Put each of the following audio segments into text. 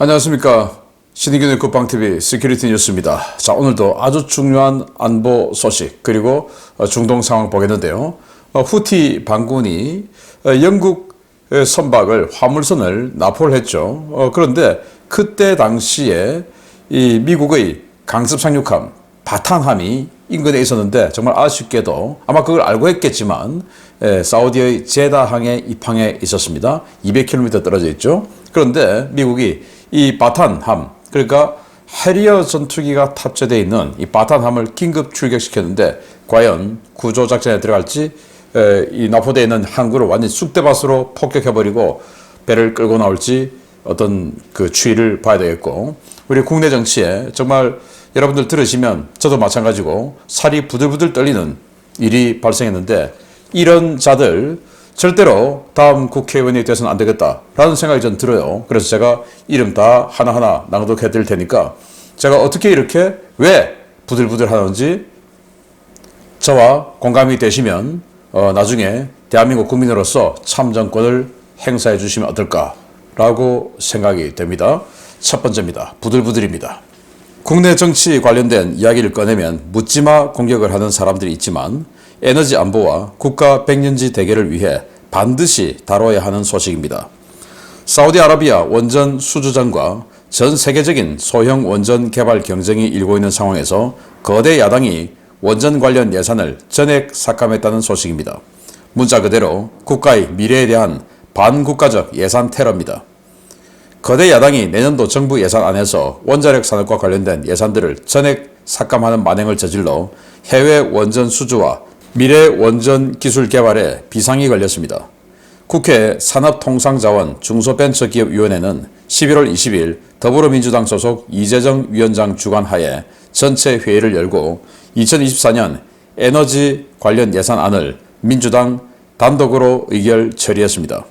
안녕하십니까. 신의균의 국방TV 시큐리티 뉴스입니다. 자, 오늘도 아주 중요한 안보 소식 그리고 중동 상황 보겠는데요. 후티 반군이 영국 선박을 화물선을 납포를 했죠. 그런데 그때 당시에 이 미국의 강습 상륙함 바탄함이 인근에 있었는데 정말 아쉽게도 아마 그걸 알고 했겠지만 사우디의 제다항에 입항해 있었습니다. 200km 떨어져 있죠. 그런데 미국이 이 바탄함, 그러니까 해리어 전투기가 탑재되어 있는 이 바탄함을 긴급 출격시켰는데 과연 구조작전에 들어갈지 이 납포되어 있는 항구를 완전히 쑥대밭으로 폭격해버리고 배를 끌고 나올지 어떤 그 추이를 봐야 되겠고, 우리 국내 정치에 정말 여러분들 들으시면 저도 마찬가지고 살이 부들부들 떨리는 일이 발생했는데, 이런 자들 절대로 다음 국회의원이 돼서는 안 되겠다라는 생각이 전 들어요. 그래서 제가 이름 다 하나하나 낭독해 드릴 테니까 제가 어떻게 이렇게 왜 부들부들 하는지 저와 공감이 되시면 나중에 대한민국 국민으로서 참정권을 행사해 주시면 어떨까라고 생각이 됩니다. 첫 번째입니다. 부들부들입니다. 국내 정치 관련된 이야기를 꺼내면 묻지마 공격을 하는 사람들이 있지만 에너지 안보와 국가 백년지 대계를 위해 반드시 다뤄야 하는 소식입니다. 사우디아라비아 원전 수주전과 전 세계적인 소형 원전 개발 경쟁이 일고 있는 상황에서 거대 야당이 원전 관련 예산을 전액 삭감했다는 소식입니다. 문자 그대로 국가의 미래에 대한 반국가적 예산 테러입니다. 거대 야당이 내년도 정부 예산안에서 원자력 산업과 관련된 예산들을 전액 삭감하는 만행을 저질러 해외 원전 수주와 미래 원전 기술 개발에 비상이 걸렸습니다. 국회 산업통상자원 중소벤처기업위원회는 11월 20일 더불어민주당 소속 이재정 위원장 주관하에 전체 회의를 열고 2024년 에너지 관련 예산안을 민주당 단독으로 의결 처리했습니다.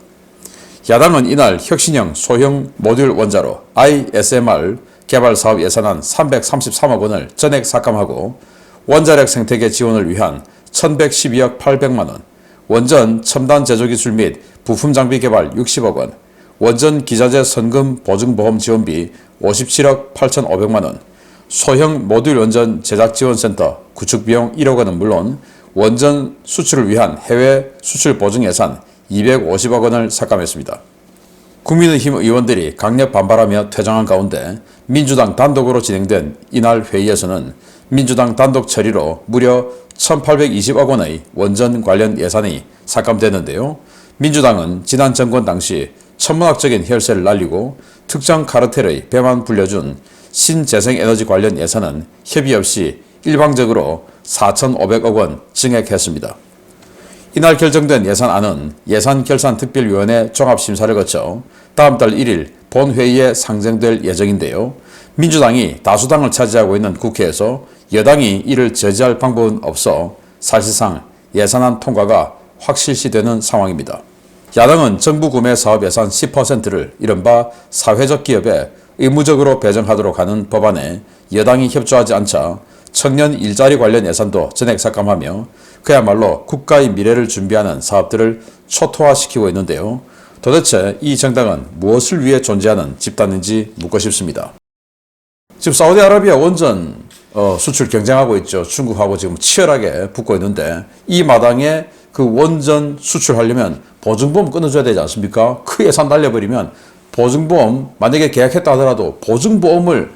야당은 이날 혁신형 소형 모듈 원자로 ISMR 개발 사업 예산안 333억 원을 전액 삭감하고 원자력 생태계 지원을 위한 1112억 800만 원, 원전 첨단 제조기술 및 부품 장비 개발 60억 원, 원전 기자재 선금 보증보험 지원비 57억 8,500만 원, 소형 모듈 원전 제작지원센터 구축비용 1억 원은 물론 원전 수출을 위한 해외 수출 보증 예산 250억 원을 삭감했습니다. 국민의힘 의원들이 강력 반발하며 퇴장한 가운데 민주당 단독으로 진행된 이날 회의에서는 민주당 단독 처리로 무려 1,820억 원의 원전 관련 예산이 삭감되는데요. 민주당은 지난 정권 당시 천문학적인 혈세를 날리고 특정 카르텔의 배만 불려준 신재생에너지 관련 예산은 협의 없이 일방적으로 4,500억 원 증액했습니다. 이날 결정된 예산안은 예산결산특별위원회 종합심사를 거쳐 다음 달 1일 본회의에 상정될 예정인데요. 민주당이 다수당을 차지하고 있는 국회에서 여당이 이를 저지할 방법은 없어 사실상 예산안 통과가 확실시되는 상황입니다. 야당은 정부 구매 사업 예산 10%를 이른바 사회적 기업에 의무적으로 배정하도록 하는 법안에 여당이 협조하지 않자 청년 일자리 관련 예산도 전액 삭감하며 그야말로 국가의 미래를 준비하는 사업들을 초토화시키고 있는데요. 도대체 이 정당은 무엇을 위해 존재하는 집단인지 묻고 싶습니다. 지금 사우디아라비아 원전 수출 경쟁하고 있죠. 중국하고 지금 치열하게 붙고 있는데 이 마당에 그 원전 수출하려면 보증보험 끊어줘야 되지 않습니까? 그 예산 날려버리면 보증보험 만약에 계약했다 하더라도 보증보험을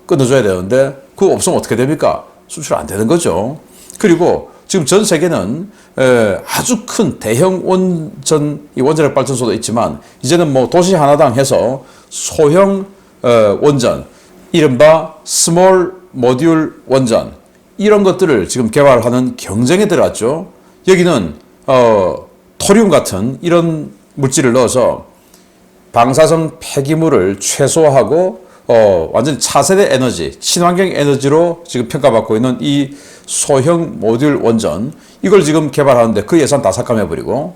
끊어줘야 되는데 그거 없으면 어떻게 됩니까? 수출 안 되는 거죠. 그리고 지금 전 세계는 아주 큰 대형 원자력 발전소도 있지만 이제는 뭐 도시 하나당 해서 소형 원전, 이른바 스몰 모듈 원전 이런 것들을 지금 개발하는 경쟁에 들어갔죠. 여기는 토륨 같은 이런 물질을 넣어서 방사성 폐기물을 최소화하고 완전 차세대 에너지, 친환경 에너지로 지금 평가받고 있는 이 소형 모듈 원전 이걸 지금 개발하는데 그 예산 다 삭감해버리고,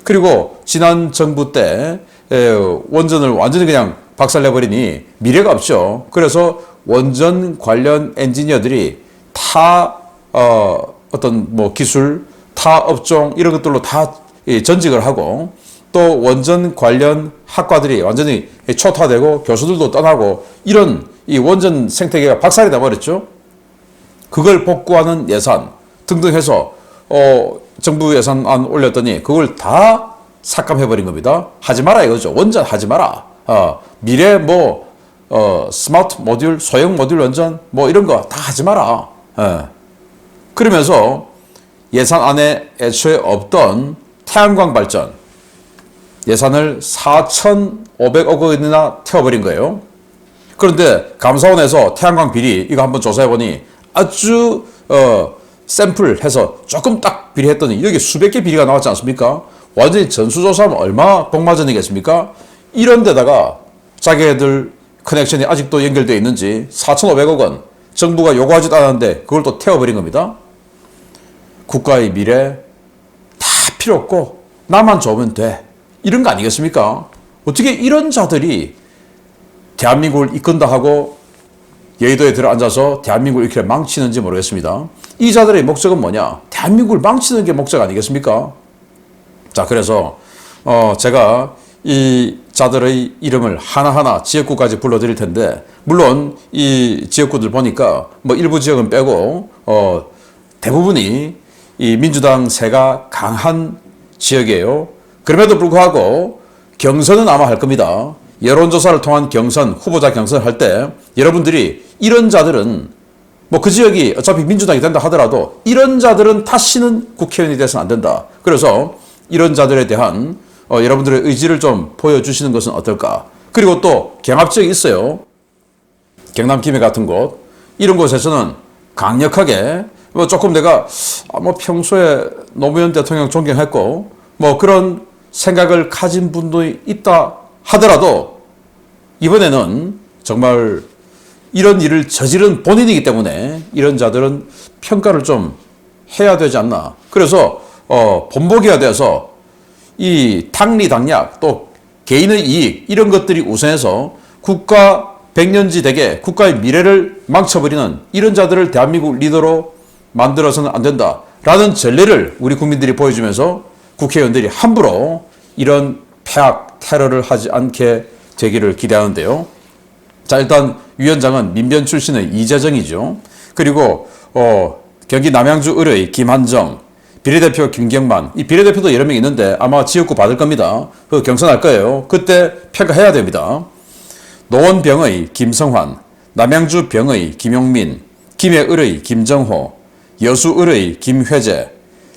그리고 지난 정부 때 원전을 완전히 그냥 박살내버리니 미래가 없죠. 그래서 원전 관련 엔지니어들이 타 어떤 뭐 기술, 타 업종 이런 것들로 다 전직을 하고 또 원전 관련 학과들이 완전히 초토화되고 교수들도 떠나고 이런 이 원전 생태계가 박살이 나버렸죠. 그걸 복구하는 예산 등등 해서 정부 예산안 올렸더니 그걸 다 삭감해버린 겁니다. 하지 마라 이거죠. 원전 하지 마라. 미래 스마트 모듈, 소형 모듈 원전 이런 거 다 하지 마라. 그러면서 예산안에 애초에 없던 태양광 발전 예산을 4,500억 원이나 태워버린 거예요. 그런데 감사원에서 태양광 비리 이거 한번 조사해보니 아주 샘플해서 조금 딱 비리했더니 여기 수백 개 비리가 나왔지 않습니까? 완전히 전수조사하면 얼마 복마전이겠습니까? 이런 데다가 자기들 커넥션이 아직도 연결되어 있는지 4,500억 원 정부가 요구하지도 않았는데 그걸 또 태워버린 겁니다. 국가의 미래 다 필요 없고 나만 좋으면 돼. 이런 거 아니겠습니까? 어떻게 이런 자들이 대한민국을 이끈다 하고 여의도에 들어앉아서 대한민국을 이렇게 망치는지 모르겠습니다. 이 자들의 목적은 뭐냐? 대한민국을 망치는 게 목적 아니겠습니까? 자, 그래서 제가 이 자들의 이름을 하나하나 지역구까지 불러드릴 텐데 물론 이 지역구들 보니까 일부 지역은 빼고 대부분이 이 민주당 세가 강한 지역이에요. 그럼에도 불구하고 경선은 아마 할 겁니다. 여론조사를 통한 경선, 후보자 경선을 할 때 여러분들이 이런 자들은 그 지역이 어차피 민주당이 된다 하더라도 이런 자들은 다시는 국회의원이 돼서는 안 된다. 그래서 이런 자들에 대한 여러분들의 의지를 좀 보여주시는 것은 어떨까. 그리고 또 경합지역이 있어요. 경남 김해 같은 곳 이런 곳에서는 강력하게 조금 내가 평소에 노무현 대통령 존경했고 그런 생각을 가진 분도 있다 하더라도 이번에는 정말 이런 일을 저지른 본인이기 때문에 이런 자들은 평가를 좀 해야 되지 않나. 그래서 본보기가 돼서 이 탕리당략 또 개인의 이익 이런 것들이 우선해서 국가 백년지대계 국가의 미래를 망쳐버리는 이런 자들을 대한민국 리더로 만들어서는 안 된다라는 전례를 우리 국민들이 보여주면서 국회의원들이 함부로 이런 폐악 테러를 하지 않게 되기를 기대하는데요. 자, 일단 위원장은 민변 출신의 이재정이죠. 그리고 경기 남양주 을의 김한정, 비례대표 김경만, 이 비례대표도 여러 명 있는데 아마 지역구 받을 겁니다. 경선할 거예요. 그때 평가해야 됩니다. 노원병의 김성환, 남양주병의 김용민, 김해을의 김정호, 여수을의 김회재,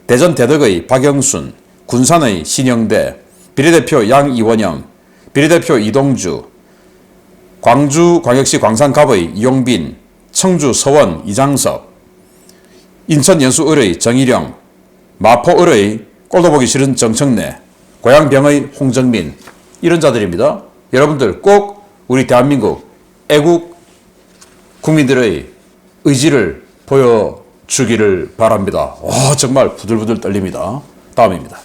대전대덕의 박영순, 군산의 신영대, 비례대표 양이원영, 비례대표 이동주, 광주광역시 광산갑의 이용빈, 청주 서원 이장섭, 인천 연수을의 정일영, 마포을의 꼴도 보기 싫은 정청래, 고양병의 홍정민 이런 자들입니다. 여러분들 꼭 우리 대한민국 애국 국민들의 의지를 보여주기를 바랍니다. 정말 부들부들 떨립니다. 다음입니다.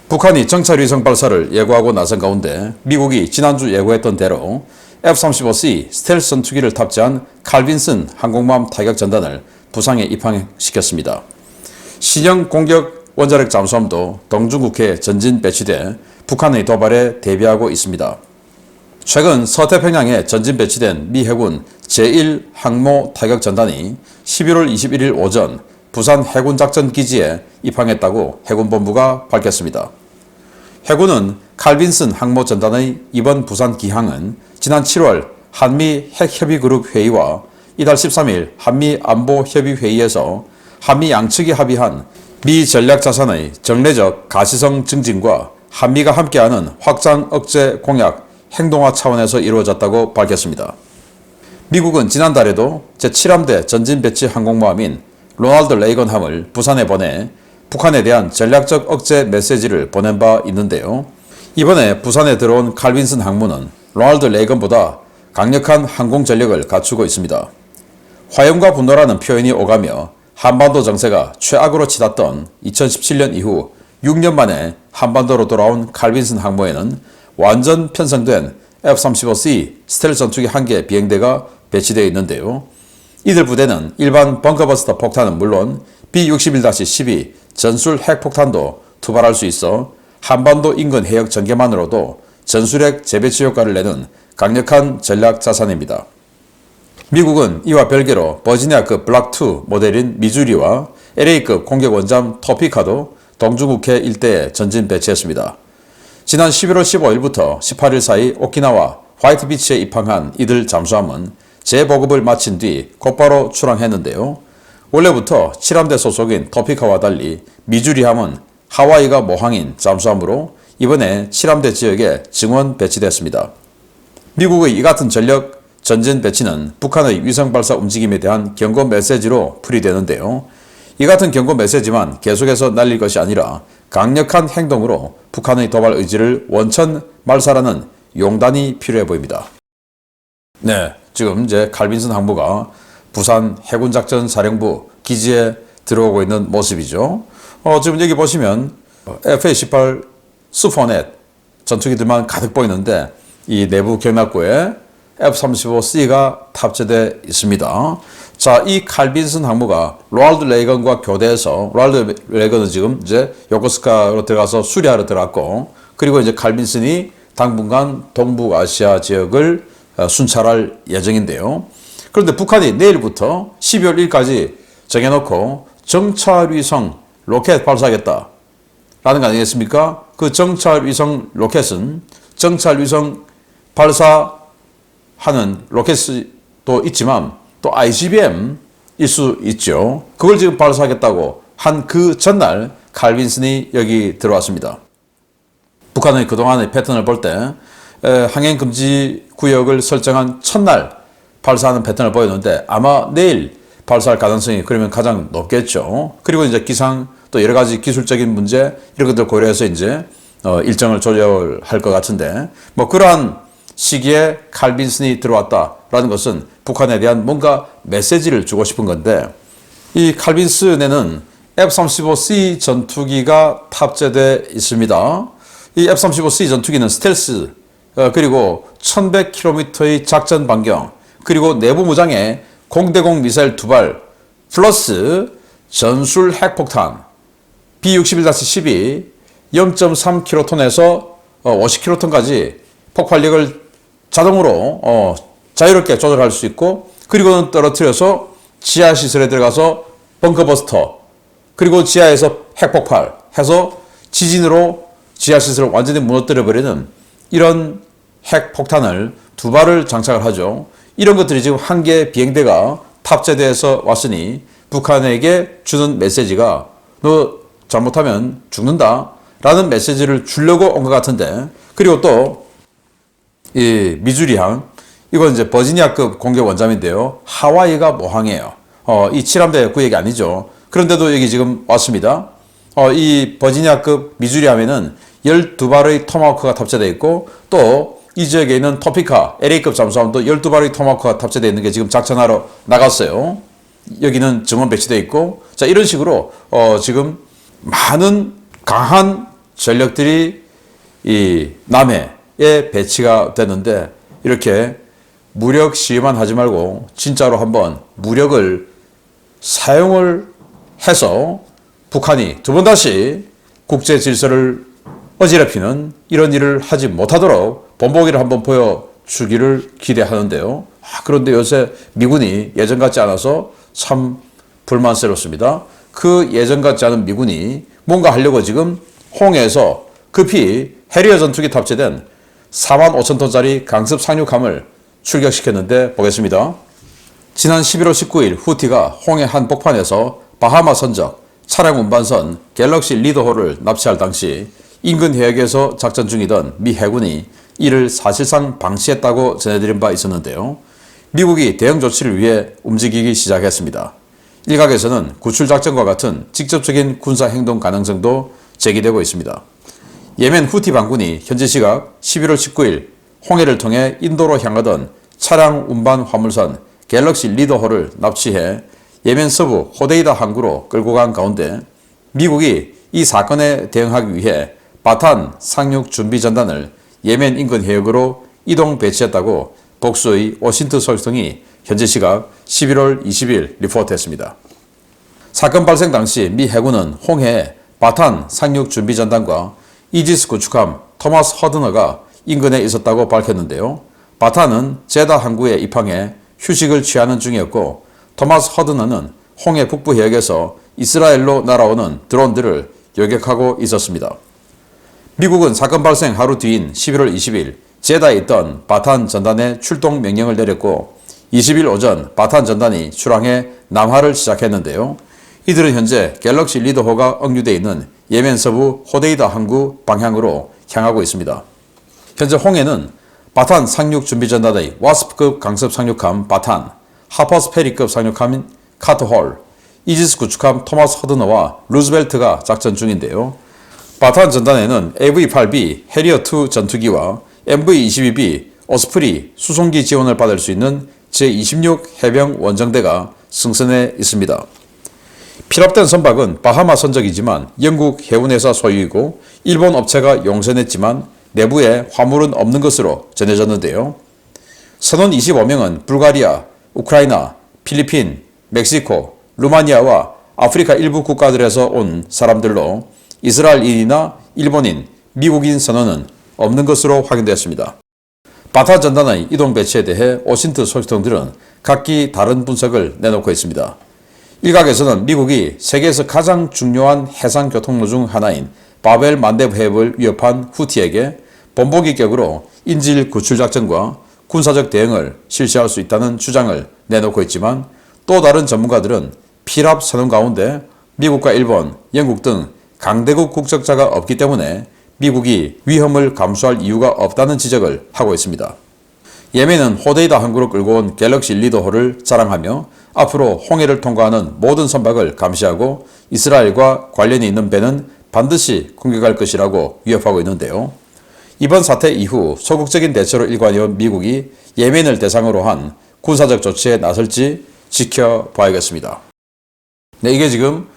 북한이 정찰위성 발사를 예고하고 나선 가운데 미국이 지난주 예고했던 대로 F-35C 스텔스 전투기를 탑재한 칼빈슨 항공모함 타격 전단을 부상에 입항시켰습니다. 신형 공격 원자력 잠수함도 동중국해에 전진 배치돼 북한의 도발에 대비하고 있습니다. 최근 서태평양에 전진 배치된 미 해군 제1항모 타격 전단이 11월 21일 오전 부산 해군작전기지에 입항했다고 해군본부가 밝혔습니다. 해군은 칼빈슨 항모 전단의 이번 부산 기항은 지난 7월 한미 핵협의그룹 회의와 이달 13일 한미 안보협의회의에서 한미 양측이 합의한 미 전략자산의 정례적 가시성 증진과 한미가 함께하는 확장 억제 공약 행동화 차원에서 이루어졌다고 밝혔습니다. 미국은 지난달에도 제7함대 전진 배치 항공모함인 로널드 레이건함을 부산에 보내 북한에 대한 전략적 억제 메시지를 보낸 바 있는데요. 이번에 부산에 들어온 칼빈슨 항모는 로널드 레이건보다 강력한 항공 전력을 갖추고 있습니다. 화염과 분노라는 표현이 오가며 한반도 정세가 최악으로 치닫던 2017년 이후 6년 만에 한반도로 돌아온 칼빈슨 항모에는 완전 편성된 F-35C 스텔스 전투기 1개 비행대가 배치되어 있는데요. 이들 부대는 일반 벙커버스터 폭탄은 물론 B-61-12 전술 핵폭탄도 투발할 수 있어 한반도 인근 해역 전개만으로도 전술핵 재배치 효과를 내는 강력한 전략 자산입니다. 미국은 이와 별개로 버지니아급 블락2 모델인 미주리와 LA급 공격 원잠 토피카도 동중국해 일대에 전진 배치했습니다. 지난 11월 15일부터 18일 사이 오키나와 화이트비치에 입항한 이들 잠수함은 재보급을 마친 뒤 곧바로 출항했는데요. 원래부터 7함대 소속인 토피카와 달리 미주리함은 하와이가 모항인 잠수함으로 이번에 7함대 지역에 증원 배치됐습니다. 미국의 이 같은 전력 전진 배치는 북한의 위성 발사 움직임에 대한 경고 메시지로 풀이되는데요. 이 같은 경고 메시지만 계속해서 날릴 것이 아니라 강력한 행동으로 북한의 도발 의지를 원천 말살하는 용단이 필요해 보입니다. 네, 지금 이제 칼빈슨 항모가 부산 해군작전사령부 기지에 들어오고 있는 모습이죠. 지금 여기 보시면 F-18 슈퍼넷 전투기들만 가득 보이는데 이 내부 경납고에 F-35C가 탑재되어 있습니다. 자, 이 칼빈슨 항모가 로널드 레이건과 교대해서, 로널드 레이건은 지금 이제 요코스카로 들어가서 수리하러 들어갔고, 그리고 이제 칼빈슨이 당분간 동북아시아 지역을 순찰할 예정인데요. 그런데 북한이 내일부터 12월 1일까지 정해놓고 정찰위성 로켓 발사하겠다 라는 거 아니겠습니까? 그 정찰위성 로켓은 정찰위성 발사하는 로켓도 있지만 또 ICBM일 수 있죠. 그걸 지금 발사하겠다고 한 그 전날 칼빈슨이 여기 들어왔습니다. 북한의 그동안의 패턴을 볼 때 항행금지 구역을 설정한 첫날 발사하는 패턴을 보였는데 아마 내일 발사할 가능성이 그러면 가장 높겠죠. 그리고 이제 기상 또 여러 가지 기술적인 문제 이런 것들 고려해서 이제 일정을 조절할 것 같은데 뭐 그러한 시기에 칼빈슨이 들어왔다라는 것은 북한에 대한 뭔가 메시지를 주고 싶은 건데 이 칼빈슨에는 F-35C 전투기가 탑재되어 있습니다. 이 F-35C 전투기는 스텔스 그리고 1100km의 작전 반경 그리고 내부 무장에 공대공 미사일 2발 플러스 전술 핵폭탄 B-61-12 0.3kton에서 50kton까지 폭발력을 자동으로 자유롭게 조절할 수 있고 그리고는 떨어뜨려서 지하시설에 들어가서 벙커버스터 그리고 지하에서 핵폭발 해서 지진으로 지하시설을 완전히 무너뜨려버리는 이런 핵폭탄을 2발을 장착을 하죠. 이런 것들이 지금 한 개의 비행대가 탑재돼서 왔으니 북한에게 주는 메시지가 너 잘못하면 죽는다 라는 메시지를 주려고 온 것 같은데 그리고 또 이 미주리항 이건 이제 버지니아급 공격 원잠인데요. 하와이가 모항이에요. 이 7함대 구역이 아니죠. 그런데도 여기 지금 왔습니다. 이 버지니아급 미주리함에는 12발의 토마호크가 탑재되어 있고 또 이 지역에 있는 토피카 LA급 잠수함도 12발의 토마호크가 탑재되어 있는 게 지금 작전하러 나갔어요. 여기는 증원 배치되어 있고 자 이런 식으로 지금 많은 강한 전력들이 이 남해에 배치가 됐는데 이렇게 무력 시위만 하지 말고 진짜로 한번 무력을 사용을 해서 북한이 두 번 다시 국제 질서를 어지럽히는 이런 일을 하지 못하도록 본보기를 한번 보여주기를 기대하는데요. 그런데 요새 미군이 예전 같지 않아서 참 불만스럽습니다. 그 예전 같지 않은 미군이 뭔가 하려고 지금 홍해에서 급히 해리어 전투기 탑재된 45,000톤짜리 강습 상륙함을 출격시켰는데 보겠습니다. 지난 11월 19일 후티가 홍해 한 복판에서 바하마 선적 차량 운반선 갤럭시 리더호를 납치할 당시 인근 해역에서 작전 중이던 미 해군이 이를 사실상 방치했다고 전해드린 바 있었는데요. 미국이 대응 조치를 위해 움직이기 시작했습니다. 일각에서는 구출작전과 같은 직접적인 군사행동 가능성도 제기되고 있습니다. 예멘 후티 반군이 현지 시각 11월 19일 홍해를 통해 인도로 향하던 차량 운반 화물선 갤럭시 리더호를 납치해 예멘 서부 호데이다 항구로 끌고 간 가운데 미국이 이 사건에 대응하기 위해 바탄 상륙 준비 전단을 예멘 인근 해역으로 이동 배치했다고 복수의 워싱턴 소식통이 현지 시각 11월 20일 리포트했습니다. 사건 발생 당시 미 해군은 홍해에 바탄 상륙 준비 전단과 이지스 구축함 토마스 허드너가 인근에 있었다고 밝혔는데요. 바탄은 제다 항구에 입항해 휴식을 취하는 중이었고 토마스 허드너는 홍해 북부 해역에서 이스라엘로 날아오는 드론들을 요격하고 있었습니다. 미국은 사건 발생 하루 뒤인 11월 20일 제다에 있던 바탄 전단에 출동 명령을 내렸고 20일 오전 바탄 전단이 출항해 남하를 시작했는데요. 이들은 현재 갤럭시 리더호가 억류되어 있는 예멘 서부 호데이다 항구 방향으로 향하고 있습니다. 현재 홍해는 바탄 상륙 준비전단의 와스프급 강습 상륙함 바탄, 하퍼스 페리급 상륙함인 카트홀, 이지스 구축함 토마스 허드너와 루즈벨트가 작전 중인데요. 바탄 전단에는 AV-8B 해리어2 전투기와 MV-22B 오스프리 수송기 지원을 받을 수 있는 제26 해병 원정대가 승선해 있습니다. 필압된 선박은 바하마 선적이지만 영국 해운회사 소유이고 일본 업체가 용선했지만 내부에 화물은 없는 것으로 전해졌는데요. 선원 25명은 불가리아, 우크라이나, 필리핀, 멕시코, 루마니아와 아프리카 일부 국가들에서 온 사람들로 이스라엘인이나 일본인, 미국인 선원은 없는 것으로 확인되었습니다. 바탄 전단의 이동 배치에 대해 오신트 소식통들은 각기 다른 분석을 내놓고 있습니다. 일각에서는 미국이 세계에서 가장 중요한 해상 교통로 중 하나인 바벨 만데브 해협을 위협한 후티에게 본보기격으로 인질 구출 작전과 군사적 대응을 실시할 수 있다는 주장을 내놓고 있지만 또 다른 전문가들은 필압 선언 가운데 미국과 일본, 영국 등 강대국 국적자가 없기 때문에 미국이 위험을 감수할 이유가 없다는 지적을 하고 있습니다. 예멘은 호데이다 항구로 끌고 온 갤럭시 리더호를 자랑하며 앞으로 홍해를 통과하는 모든 선박을 감시하고 이스라엘과 관련이 있는 배는 반드시 공격할 것이라고 위협하고 있는데요. 이번 사태 이후 소극적인 대처로 일관해온 미국이 예멘을 대상으로 한 군사적 조치에 나설지 지켜봐야겠습니다. 네, 이게 지금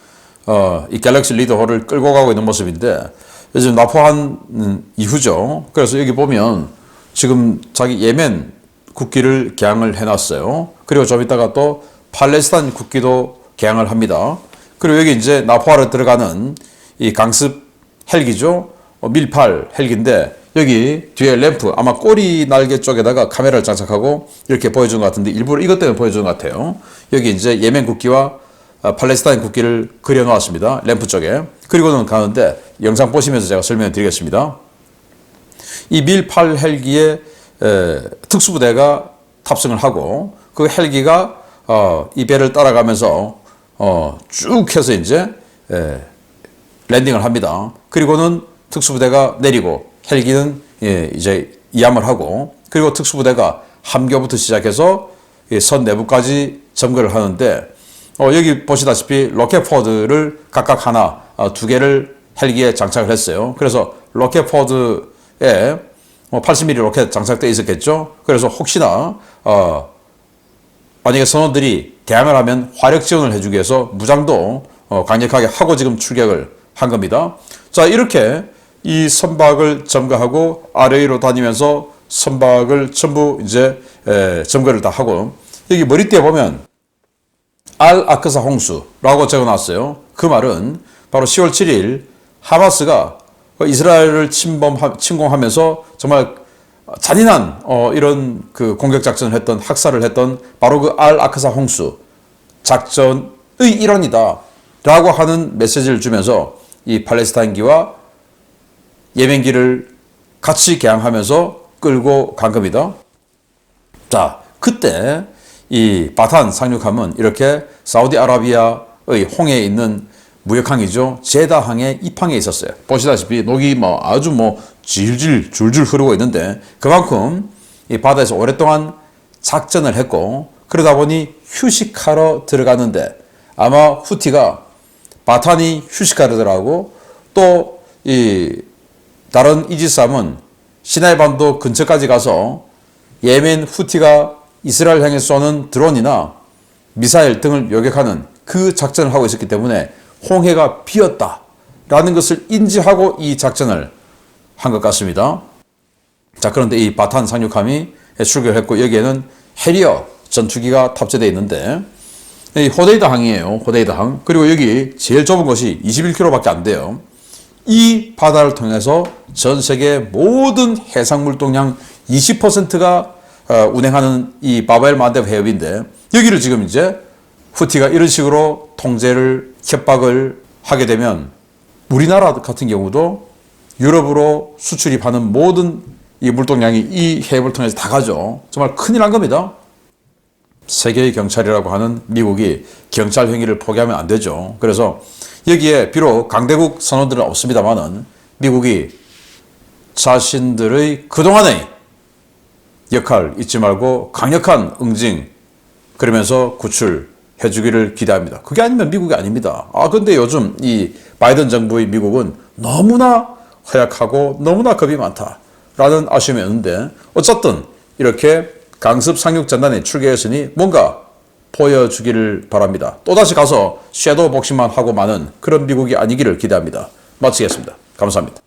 이 갤럭시 리더호를 끌고 가고 있는 모습인데 요즘 납포한 이후죠. 그래서 여기 보면 지금 자기 예멘 국기를 개항을 해놨어요. 그리고 좀 이따가 또 팔레스타인 국기도 개항을 합니다. 그리고 여기 이제 납포하러 들어가는 이 강습 헬기죠. 밀팔 헬기인데 여기 뒤에 램프 아마 꼬리 날개 쪽에다가 카메라를 장착하고 이렇게 보여준 것 같은데 일부러 이것 때문에 보여준 것 같아요. 여기 이제 예멘 국기와 팔레스타인 국기를 그려놓았습니다. 램프 쪽에. 그리고는 가는데 영상 보시면서 제가 설명을 드리겠습니다. 이 밀8 헬기에 특수부대가 탑승을 하고 그 헬기가 이 배를 따라가면서 쭉 해서 이제 랜딩을 합니다. 그리고는 특수부대가 내리고 헬기는 이제 이함을 하고 그리고 특수부대가 함교부터 시작해서 선 내부까지 점거를 하는데 여기 보시다시피 로켓포드를 각각 하나, 두 개를 헬기에 장착을 했어요. 그래서 로켓포드에 80mm 로켓 장착되어 있었겠죠. 그래서 혹시나 만약에 선원들이 대항을 하면 화력 지원을 해주기 위해서 무장도 강력하게 하고 지금 출격을 한 겁니다. 자, 이렇게 이 선박을 점거하고 아래위로 다니면서 선박을 전부 이제 점거를 다 하고 여기 머리띠에 보면 알 아크사 홍수라고 적어놨어요. 그 말은 바로 10월 7일 하마스가 이스라엘을 침공하면서 정말 잔인한 이런 그 공격 작전을 했던 학살을 했던 바로 그 알 아크사 홍수 작전의 일환이다라고 하는 메시지를 주면서 이 팔레스타인기와 예멘기를 같이 개항하면서 끌고 간 겁니다. 자, 그때 이 바탄 상륙함은 이렇게 사우디아라비아의 홍해에 있는 무역항이죠. 제다항에 입항해 있었어요. 보시다시피 녹이 아주 질질 줄줄 흐르고 있는데 그만큼 이 바다에서 오랫동안 작전을 했고 그러다 보니 휴식하러 들어갔는데 아마 후티가 바탄이 휴식하러 들어가고 또 이 다른 이지스함은 시나이 반도 근처까지 가서 예멘 후티가 이스라엘 향해 쏘는 드론이나 미사일 등을 요격하는 그 작전을 하고 있었기 때문에 홍해가 비었다라는 것을 인지하고 이 작전을 한 것 같습니다. 자, 그런데 이 바탄 상륙함이 출격을 했고 여기에는 해리어 전투기가 탑재되어 있는데 이 호데이다 항이에요. 호데이다 항. 그리고 여기 제일 좁은 것이 21km밖에 안 돼요. 이 바다를 통해서 전 세계 모든 해상물동량 20%가 운행하는 이 바브엘 만데브 해협인데, 여기를 지금 이제 후티가 이런 식으로 통제를 협박을 하게 되면 우리나라 같은 경우도 유럽으로 수출입하는 모든 이 물동량이 이 해협을 통해서 다 가죠. 정말 큰일 난 겁니다. 세계의 경찰이라고 하는 미국이 경찰 행위를 포기하면 안 되죠. 그래서 여기에 비록 강대국 선언들은 없습니다만은 미국이 자신들의 그동안의 역할 잊지 말고 강력한 응징 그러면서 구출해 주기를 기대합니다. 그게 아니면 미국이 아닙니다. 근데 요즘 이 바이든 정부의 미국은 너무나 허약하고 너무나 겁이 많다라는 아쉬움이 있는데, 어쨌든 이렇게 강습 상륙전단이 출격했으니 뭔가 보여주기를 바랍니다. 또다시 가서 섀도우 복싱만 하고 마는 그런 미국이 아니기를 기대합니다. 마치겠습니다. 감사합니다.